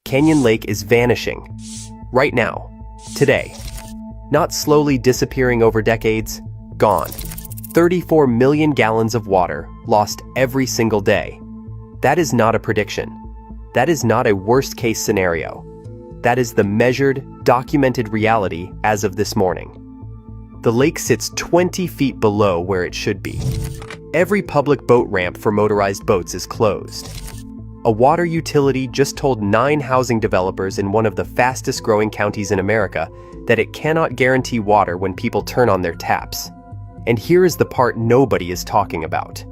Canyon Lake is vanishing. Right now. Today. Not slowly disappearing over decades. Gone. 34 million gallons of water lost every single day. That is not a prediction. That is not a worst-case scenario. That is the measured, documented reality as of this morning. The lake sits 20 feet below where it should be. Every public boat ramp for motorized boats is closed. A water utility just told 9 housing developers in one of the fastest-growing counties in America that it cannot guarantee water when people turn on their taps. And here is the part nobody is talking about.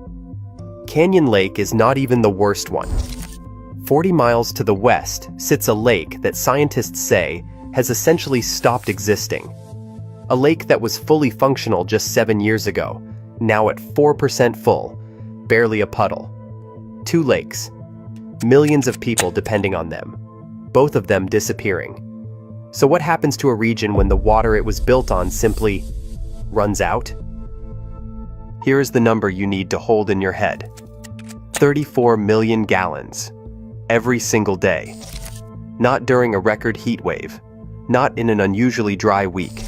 Canyon Lake is not even the worst one. 40 miles to the west sits a lake that scientists say has essentially stopped existing. A lake that was fully functional just 7 years ago, now at 4% full, barely a puddle. 2 lakes. Millions of people depending on them, both of them disappearing. So what happens to a region when the water it was built on simply runs out? Here is the number you need to hold in your head. 34 million gallons. Every single day. Not during a record heat wave. Not in an unusually dry week.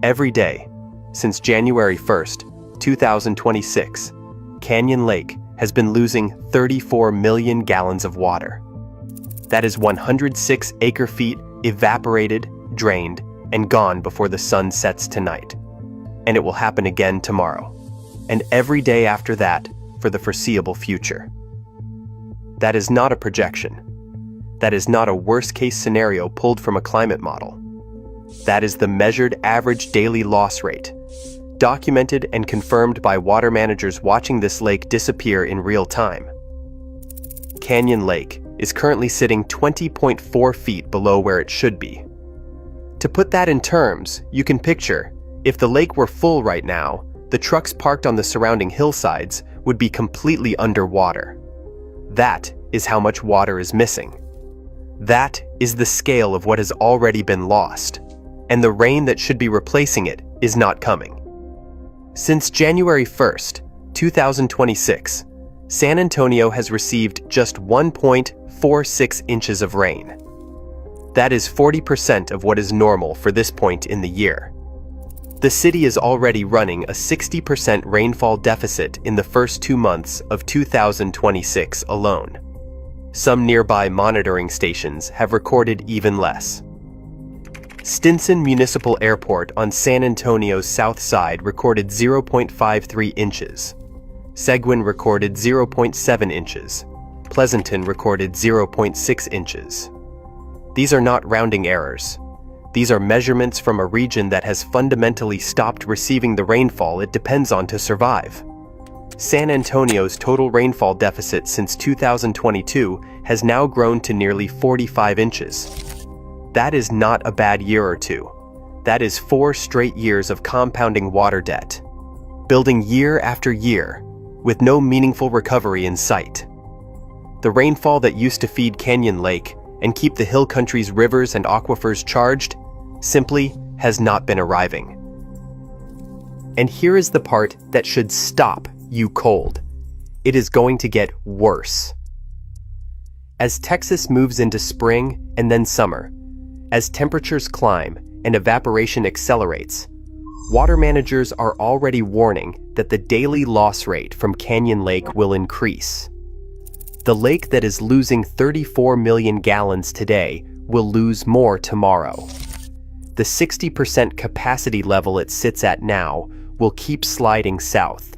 Every day, since January 1st, 2026, Canyon Lake has been losing 34 million gallons of water. That is 106 acre-feet evaporated, drained, and gone before the sun sets tonight. And it will happen again tomorrow. And every day after that for the foreseeable future. That is not a projection. That is not a worst-case scenario pulled from a climate model. That is the measured average daily loss rate, documented and confirmed by water managers watching this lake disappear in real time. Canyon Lake is currently sitting 20.4 feet below where it should be. To put that in terms, you can picture, if the lake were full right now, the trucks parked on the surrounding hillsides would be completely underwater. That is how much water is missing. That is the scale of what has already been lost, and the rain that should be replacing it is not coming. Since January 1st, 2026, San Antonio has received just 1.46 inches of rain. That is 40% of what is normal for this point in the year. The city is already running a 60% rainfall deficit in the first 2 months of 2026 alone. Some nearby monitoring stations have recorded even less. Stinson Municipal Airport on San Antonio's south side recorded 0.53 inches. Seguin recorded 0.7 inches. Pleasanton recorded 0.6 inches. These are not rounding errors. These are measurements from a region that has fundamentally stopped receiving the rainfall it depends on to survive. San Antonio's total rainfall deficit since 2022 has now grown to nearly 45 inches. That is not a bad year or two. That is 4 straight years of compounding water debt, building year after year, with no meaningful recovery in sight. The rainfall that used to feed Canyon Lake and keep the hill country's rivers and aquifers charged simply has not been arriving. And here is the part that should stop you cold. It is going to get worse. As Texas moves into spring and then summer, as temperatures climb and evaporation accelerates, water managers are already warning that the daily loss rate from Canyon Lake will increase. The lake that is losing 34 million gallons today will lose more tomorrow. The 60% capacity level it sits at now will keep sliding south.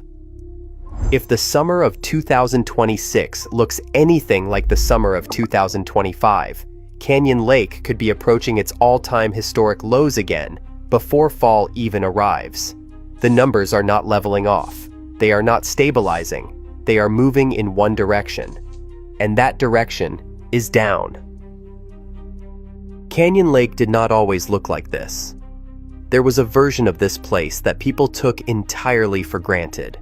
If the summer of 2026 looks anything like the summer of 2025, Canyon Lake could be approaching its all-time historic lows again before fall even arrives. The numbers are not leveling off. They are not stabilizing. They are moving in one direction. And that direction is down. Canyon Lake did not always look like this. There was a version of this place that people took entirely for granted.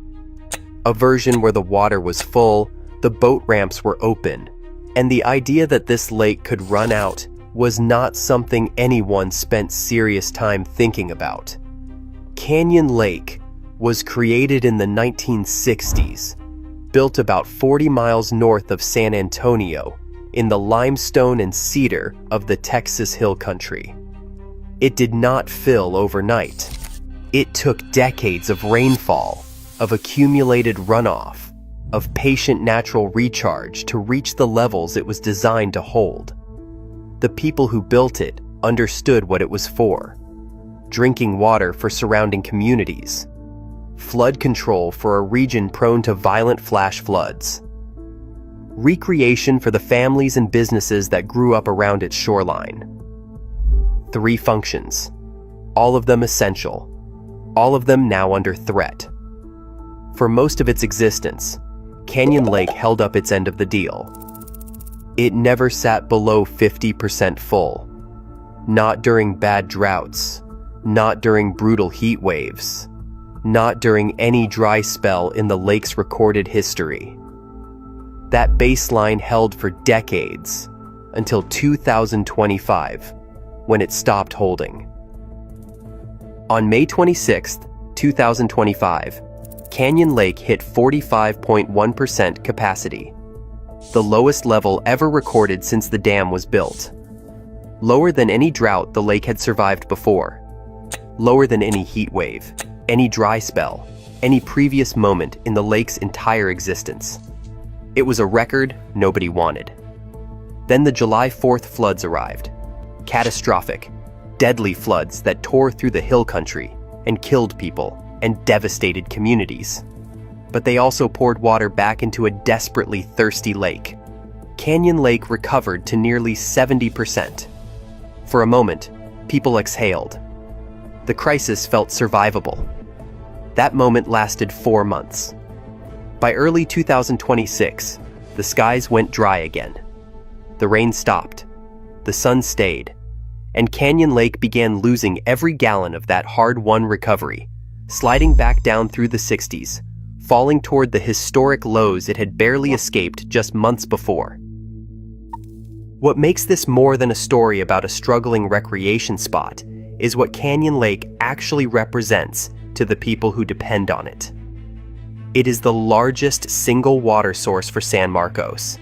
A version where the water was full, the boat ramps were open, and the idea that this lake could run out was not something anyone spent serious time thinking about. Canyon Lake was created in the 1960s, built about 40 miles north of San Antonio, in the limestone and cedar of the Texas Hill Country. It did not fill overnight. It took decades of rainfall, of accumulated runoff, of patient natural recharge to reach the levels it was designed to hold. The people who built it understood what it was for: drinking water for surrounding communities, flood control for a region prone to violent flash floods, recreation for the families and businesses that grew up around its shoreline. 3 functions, all of them essential, all of them now under threat. For most of its existence, Canyon Lake held up its end of the deal. It never sat below 50% full. Not during bad droughts, not during brutal heat waves, not during any dry spell in the lake's recorded history. That baseline held for decades, until 2025, when it stopped holding. On May 26, 2025, Canyon Lake hit 45.1% capacity, the lowest level ever recorded since the dam was built. Lower than any drought the lake had survived before. Lower than any heat wave, any dry spell, any previous moment in the lake's entire existence. It was a record nobody wanted. Then the July 4th floods arrived. Catastrophic, deadly floods that tore through the hill country and killed people and devastated communities. But they also poured water back into a desperately thirsty lake. Canyon Lake recovered to nearly 70%. For a moment, people exhaled. The crisis felt survivable. That moment lasted 4 months. By early 2026, the skies went dry again. The rain stopped. The sun stayed. And Canyon Lake began losing every gallon of that hard-won recovery, sliding back down through the 60s, falling toward the historic lows it had barely escaped just months before. What makes this more than a story about a struggling recreation spot is what Canyon Lake actually represents to the people who depend on it. It is the largest single water source for San Marcos,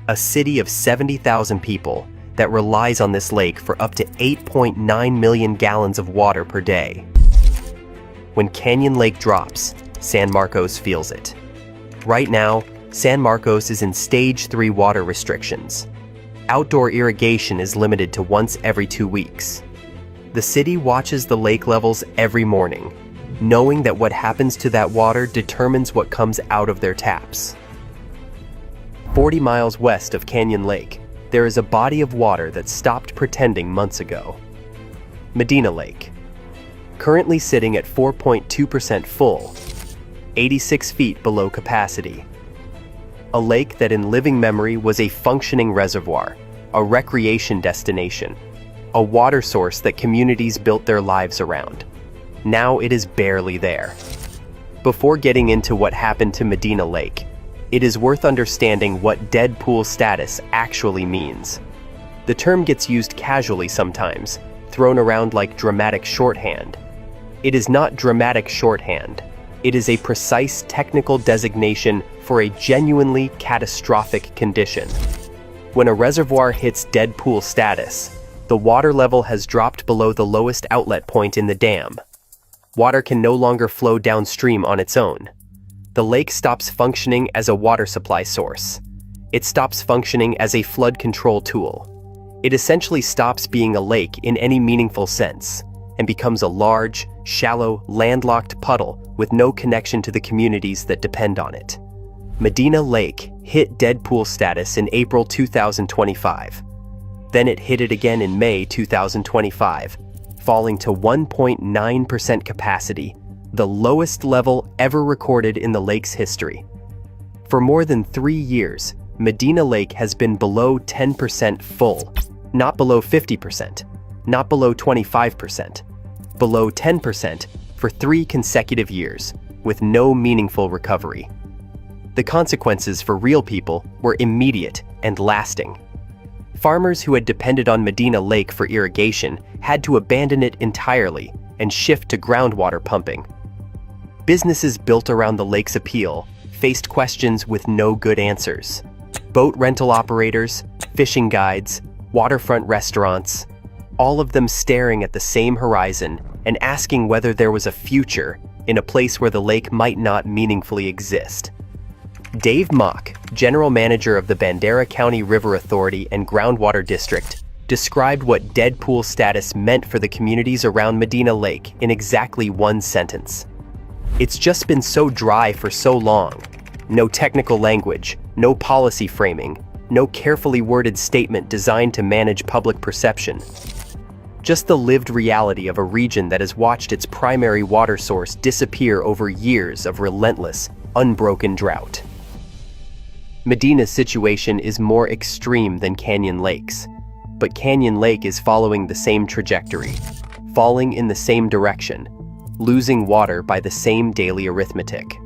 a city of 70,000 people that relies on this lake for up to 8.9 million gallons of water per day. When Canyon Lake drops, San Marcos feels it. Right now, San Marcos is in Stage 3 water restrictions. Outdoor irrigation is limited to once every 2 weeks. The city watches the lake levels every morning, knowing that what happens to that water determines what comes out of their taps. 40 miles west of Canyon Lake, there is a body of water that stopped pretending months ago. Medina Lake. Currently sitting at 4.2% full, 86 feet below capacity. A lake that in living memory was a functioning reservoir, a recreation destination, a water source that communities built their lives around. Now it is barely there. Before getting into what happened to Medina Lake, it is worth understanding what dead pool status actually means. The term gets used casually sometimes, thrown around like dramatic shorthand. It is not dramatic shorthand. It is a precise technical designation for a genuinely catastrophic condition. When a reservoir hits dead pool status, the water level has dropped below the lowest outlet point in the dam. Water can no longer flow downstream on its own. The lake stops functioning as a water supply source. It stops functioning as a flood control tool. It essentially stops being a lake in any meaningful sense and becomes a large, shallow, landlocked puddle with no connection to the communities that depend on it. Medina Lake hit dead pool status in April 2025. Then it hit it again in May 2025, falling to 1.9% capacity, the lowest level ever recorded in the lake's history. For more than 3 years, Medina Lake has been below 10% full, not below 50%, not below 25%, below 10% for 3 consecutive years, with no meaningful recovery. The consequences for real people were immediate and lasting. Farmers who had depended on Medina Lake for irrigation had to abandon it entirely and shift to groundwater pumping. Businesses built around the lake's appeal faced questions with no good answers. Boat rental operators, fishing guides, waterfront restaurants, all of them staring at the same horizon and asking whether there was a future in a place where the lake might not meaningfully exist. Dave Mock, general manager of the Bandera County River Authority and Groundwater District, described what dead pool status meant for the communities around Medina Lake in exactly one sentence. "It's just been so dry for so long. No technical language, no policy framing, no carefully worded statement designed to manage public perception. Just the lived reality of a region that has watched its primary water source disappear over years of relentless, unbroken drought." Medina's situation is more extreme than Canyon Lake's, but Canyon Lake is following the same trajectory, falling in the same direction, losing water by the same daily arithmetic.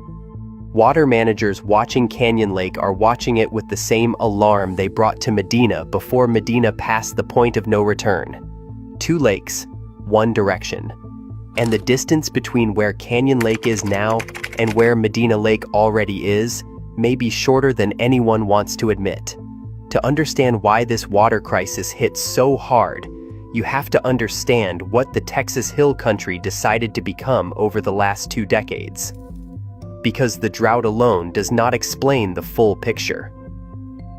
Water managers watching Canyon Lake are watching it with the same alarm they brought to Medina before Medina passed the point of no return. 2 lakes, 1 direction. And the distance between where Canyon Lake is now and where Medina Lake already is may be shorter than anyone wants to admit. To understand why this water crisis hit so hard, you have to understand what the Texas Hill Country decided to become over the last 2 decades. Because the drought alone does not explain the full picture.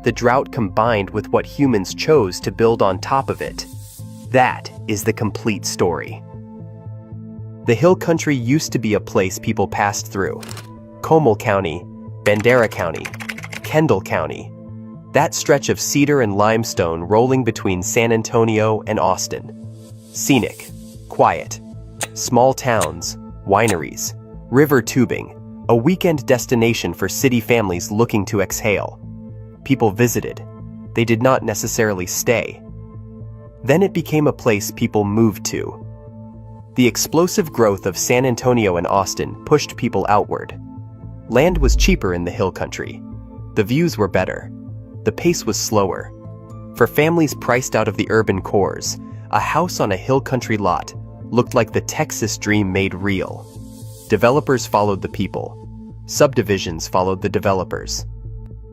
The drought combined with what humans chose to build on top of it, that is the complete story. The Hill Country used to be a place people passed through. Comal County, Bandera County, Kendall County. That stretch of cedar and limestone rolling between San Antonio and Austin. Scenic, quiet, small towns, wineries, river tubing, a weekend destination for city families looking to exhale. People visited. They did not necessarily stay. Then it became a place people moved to. The explosive growth of San Antonio and Austin pushed people outward. Land was cheaper in the Hill Country. The views were better. The pace was slower. For families priced out of the urban cores, a house on a Hill Country lot looked like the Texas dream made real. Developers followed the people. Subdivisions followed the developers.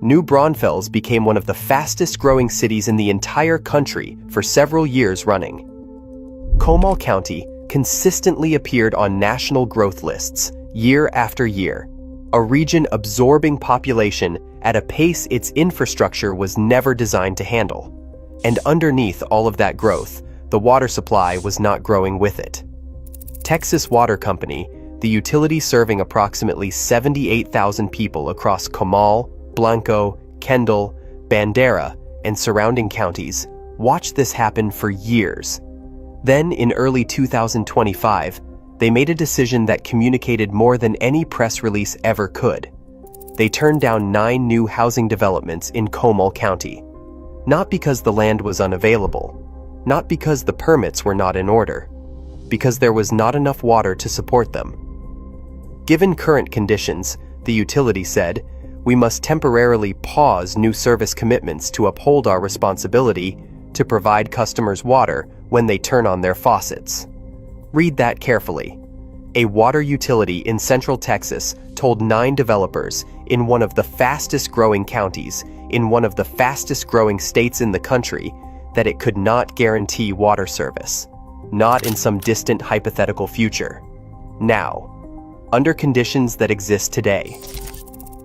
New Braunfels became one of the fastest-growing cities in the entire country for several years running. Comal County consistently appeared on national growth lists year after year, a region absorbing population at a pace its infrastructure was never designed to handle. And underneath all of that growth, the water supply was not growing with it. Texas Water Company, the utility serving approximately 78,000 people across Comal, Blanco, Kendall, Bandera, and surrounding counties, watched this happen for years. Then, in early 2025, they made a decision that communicated more than any press release ever could. They turned down 9 new housing developments in Comal County. Not because the land was unavailable, not because the permits were not in order, because there was not enough water to support them. Given current conditions, the utility said, we must temporarily pause new service commitments to uphold our responsibility to provide customers water when they turn on their faucets. Read that carefully. A water utility in Central Texas told 9 developers in one of the fastest-growing counties, in one of the fastest-growing states in the country, that it could not guarantee water service. Not in some distant hypothetical future. Now, under conditions that exist today.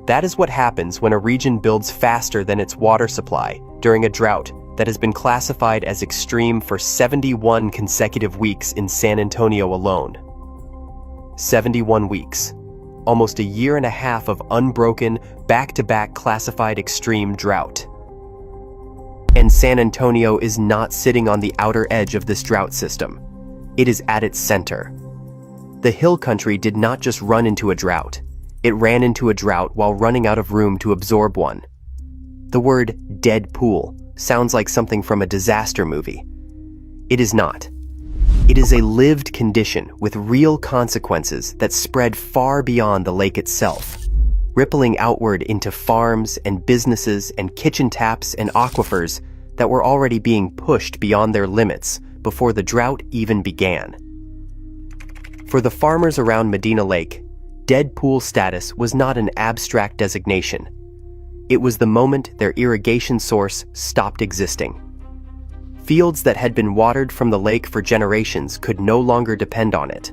That is what happens when a region builds faster than its water supply during a drought that has been classified as extreme for 71 consecutive weeks in San Antonio alone. 71 weeks. Almost a year and a half of unbroken, back-to-back classified extreme drought. And San Antonio is not sitting on the outer edge of this drought system. It is at its center. The Hill Country did not just run into a drought. It ran into a drought while running out of room to absorb one. The word dead pool sounds like something from a disaster movie. It is not. It is a lived condition with real consequences that spread far beyond the lake itself, rippling outward into farms and businesses and kitchen taps and aquifers that were already being pushed beyond their limits before the drought even began. For the farmers around Medina Lake, dead pool status was not an abstract designation. It was the moment their irrigation source stopped existing. Fields that had been watered from the lake for generations could no longer depend on it.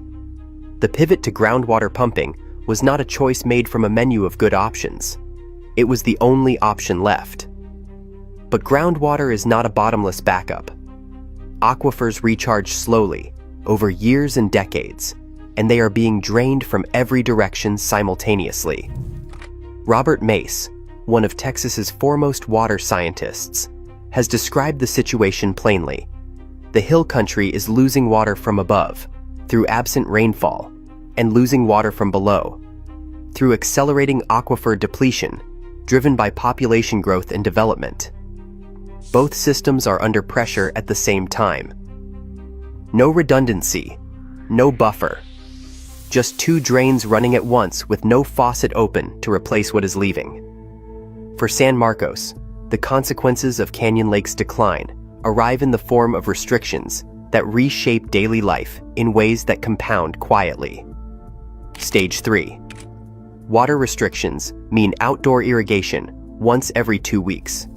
The pivot to groundwater pumping was not a choice made from a menu of good options. It was the only option left. But groundwater is not a bottomless backup. Aquifers recharge slowly, over years and decades, and they are being drained from every direction simultaneously. Robert Mace, one of Texas's foremost water scientists, has described the situation plainly. The hill country is losing water from above, through absent rainfall, and losing water from below, through accelerating aquifer depletion, driven by population growth and development. Both systems are under pressure at the same time. No redundancy, no buffer. Just two drains running at once with no faucet open to replace what is leaving. For San Marcos, the consequences of Canyon Lake's decline arrive in the form of restrictions that reshape daily life in ways that compound quietly. Stage 3. Water restrictions mean outdoor irrigation once every 2 weeks.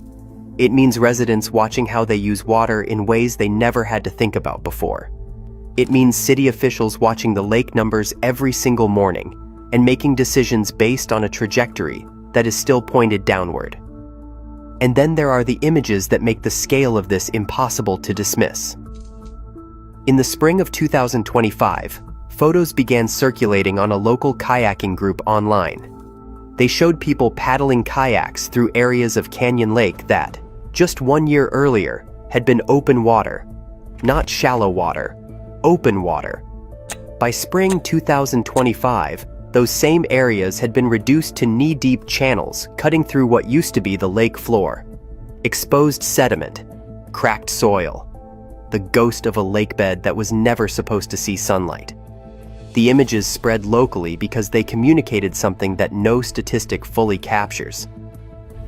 It means residents watching how they use water in ways they never had to think about before. It means city officials watching the lake numbers every single morning and making decisions based on a trajectory that is still pointed downward. And then there are the images that make the scale of this impossible to dismiss. In the spring of 2025, photos began circulating on a local kayaking group online. They showed people paddling kayaks through areas of Canyon Lake that, just 1 year earlier, had been open water. Not shallow water, open water. By spring 2025, those same areas had been reduced to knee-deep channels cutting through what used to be the lake floor. Exposed sediment, cracked soil, the ghost of a lake bed that was never supposed to see sunlight. The images spread locally because they communicated something that no statistic fully captures.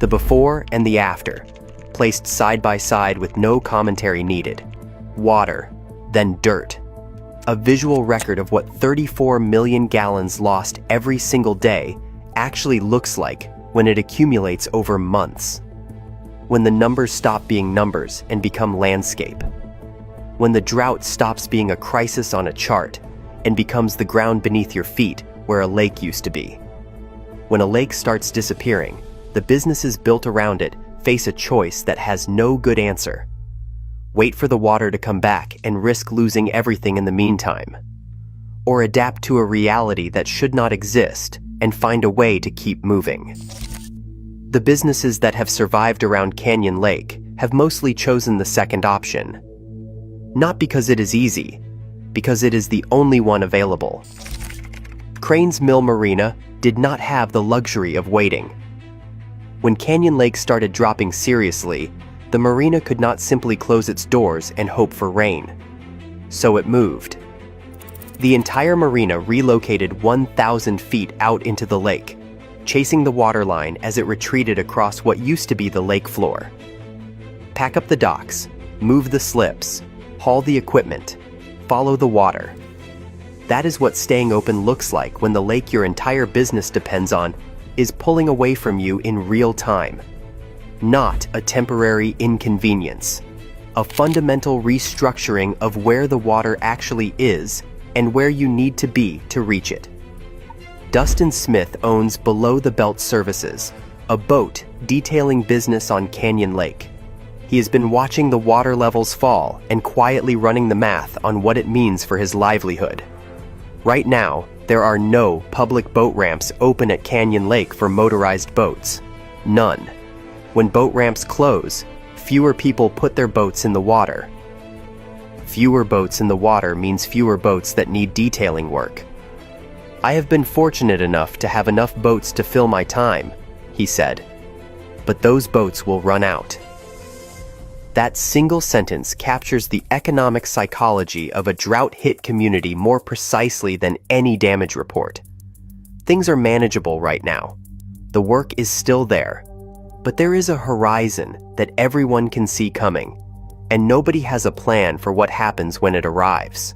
The before and the after, placed side by side with no commentary needed. Water, then dirt. A visual record of what 34 million gallons lost every single day actually looks like when it accumulates over months. When the numbers stop being numbers and become landscape. When the drought stops being a crisis on a chart and becomes the ground beneath your feet where a lake used to be. When a lake starts disappearing, the businesses built around it face a choice that has no good answer. Wait for the water to come back and risk losing everything in the meantime. Or adapt to a reality that should not exist and find a way to keep moving. The businesses that have survived around Canyon Lake have mostly chosen the second option. Not because it is easy, because it is the only one available. Cranes Mill Marina did not have the luxury of waiting. When Canyon Lake started dropping seriously, the marina could not simply close its doors and hope for rain. So it moved. The entire marina relocated 1,000 feet out into the lake, chasing the waterline as it retreated across what used to be the lake floor. Pack up the docks, move the slips, haul the equipment, follow the water. That is what staying open looks like when the lake your entire business depends on is pulling away from you in real time. Not a temporary inconvenience, a fundamental restructuring of where the water actually is and where you need to be to reach it. Dustin Smith owns Below the Belt Services, a boat detailing business on Canyon Lake. He has been watching the water levels fall and quietly running the math on what it means for his livelihood. Right now, there are no public boat ramps open at Canyon Lake for motorized boats. None. When boat ramps close, fewer people put their boats in the water. Fewer boats in the water means fewer boats that need detailing work. I have been fortunate enough to have enough boats to fill my time, he said. But those boats will run out. That single sentence captures the economic psychology of a drought-hit community more precisely than any damage report. Things are manageable right now. The work is still there. But there is a horizon that everyone can see coming, and nobody has a plan for what happens when it arrives.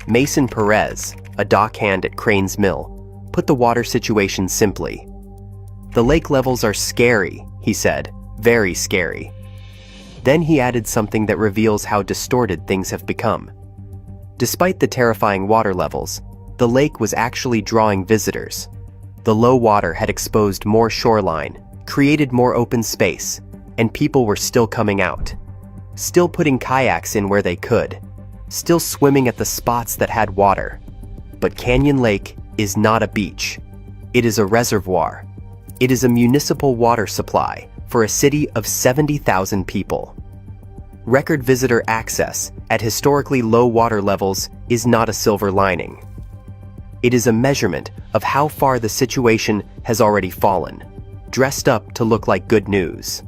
Mason Perez, a dockhand at Cranes Mill, put the water situation simply. "The lake levels are scary," he said, "very scary." Then he added something that reveals how distorted things have become. Despite the terrifying water levels, the lake was actually drawing visitors. The low water had exposed more shoreline, created more open space, and people were still coming out. Still putting kayaks in where they could. Still swimming at the spots that had water. But Canyon Lake is not a beach. It is a reservoir. It is a municipal water supply for a city of 70,000 people. Record visitor access at historically low water levels is not a silver lining. It is a measurement of how far the situation has already fallen, dressed up to look like good news.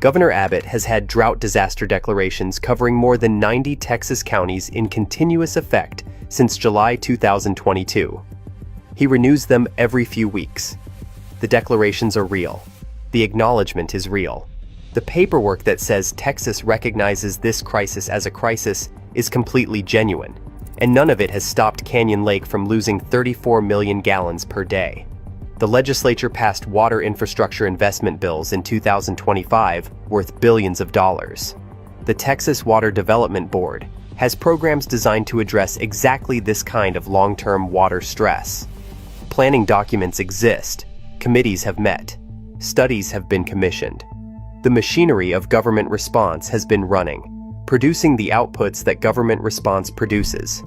Governor Abbott has had drought disaster declarations covering more than 90 Texas counties in continuous effect since July 2022. He renews them every few weeks. The declarations are real. The acknowledgement is real. The paperwork that says Texas recognizes this crisis as a crisis is completely genuine, and none of it has stopped Canyon Lake from losing 34 million gallons per day. The legislature passed water infrastructure investment bills in 2025 worth billions of dollars. The Texas Water Development Board has programs designed to address exactly this kind of long-term water stress. Planning documents exist, committees have met, studies have been commissioned. The machinery of government response has been running, producing the outputs that government response produces: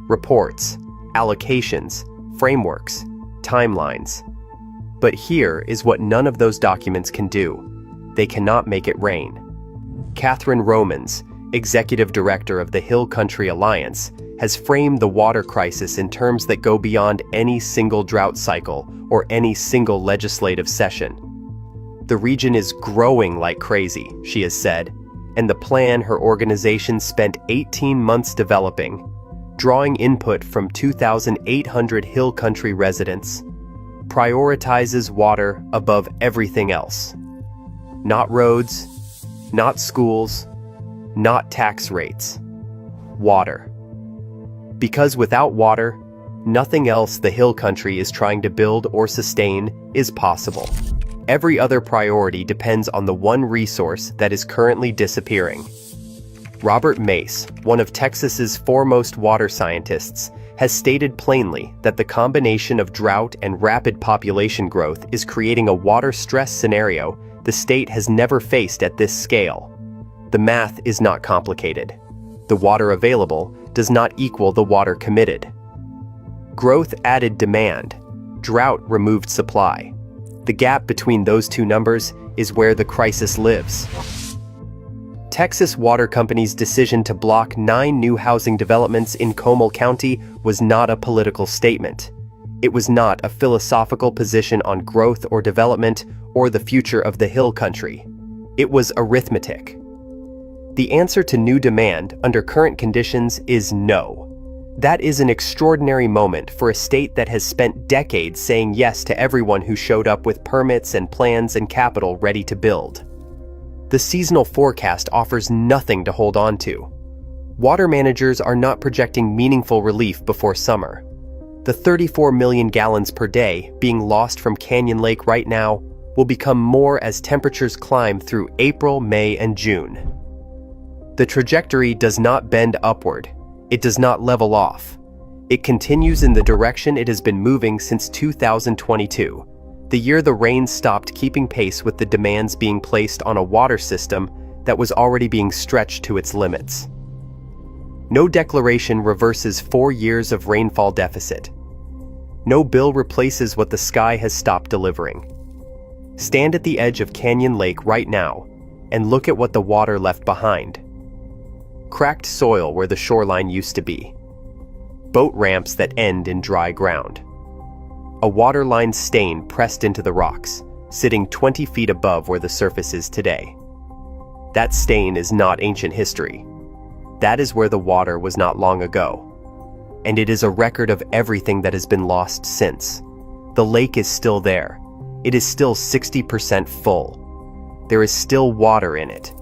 reports, allocations, frameworks, timelines. But here is what none of those documents can do. They cannot make it rain. Catherine Romans, executive director of the Hill Country Alliance, has framed the water crisis in terms that go beyond any single drought cycle or any single legislative session. The region is growing like crazy, she has said, and the plan her organization spent 18 months developing, drawing input from 2,800 Hill Country residents, prioritizes water above everything else. Not roads, not schools, not tax rates. Water. Because without water, nothing else the Hill Country is trying to build or sustain is possible. Every other priority depends on the one resource that is currently disappearing. Robert Mace, one of Texas's foremost water scientists, has stated plainly that the combination of drought and rapid population growth is creating a water stress scenario the state has never faced at this scale. The math is not complicated. The water available does not equal the water committed. Growth added demand. Drought removed supply. The gap between those two numbers is where the crisis lives. Texas Water Company's decision to block 9 new housing developments in Comal County was not a political statement. It was not a philosophical position on growth or development or the future of the Hill Country. It was arithmetic. The answer to new demand under current conditions is no. That is an extraordinary moment for a state that has spent decades saying yes to everyone who showed up with permits and plans and capital ready to build. The seasonal forecast offers nothing to hold on to. Water managers are not projecting meaningful relief before summer. The 34 million gallons per day being lost from Canyon Lake right now will become more as temperatures climb through April, May, and June. The trajectory does not bend upward. It does not level off. It continues in the direction it has been moving since 2022. The year the rain stopped keeping pace with the demands being placed on a water system that was already being stretched to its limits. No declaration reverses 4 years of rainfall deficit. No bill replaces what the sky has stopped delivering. Stand at the edge of Canyon Lake right now and look at what the water left behind. Cracked soil where the shoreline used to be. Boat ramps that end in dry ground. A waterline stain pressed into the rocks, sitting 20 feet above where the surface is today. That stain is not ancient history. That is where the water was not long ago. And it is a record of everything that has been lost since. The lake is still there. It is still 60% full. There is still water in it.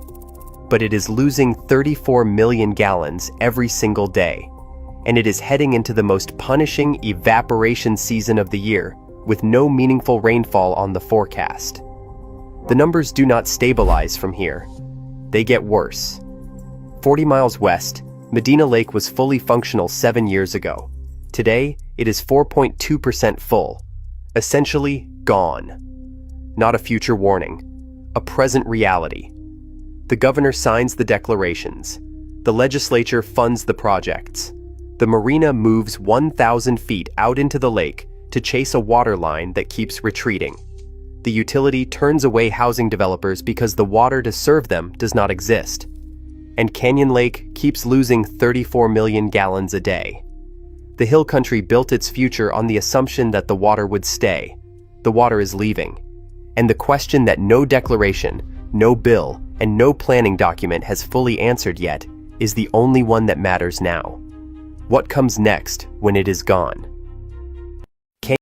But it is losing 34 million gallons every single day. And it is heading into the most punishing evaporation season of the year with no meaningful rainfall on the forecast. The numbers do not stabilize from here. They get worse. 40 miles west, Medina Lake was fully functional 7 years ago. Today, it is 4.2% full, essentially gone. Not a future warning, a present reality. The governor signs the declarations. The legislature funds the projects. The marina moves 1,000 feet out into the lake to chase a water line that keeps retreating. The utility turns away housing developers because the water to serve them does not exist. And Canyon Lake keeps losing 34 million gallons a day. The hill country built its future on the assumption that the water would stay. The water is leaving. And the question that no declaration, no bill, and no planning document has fully answered yet is the only one that matters now. What comes next when it is gone?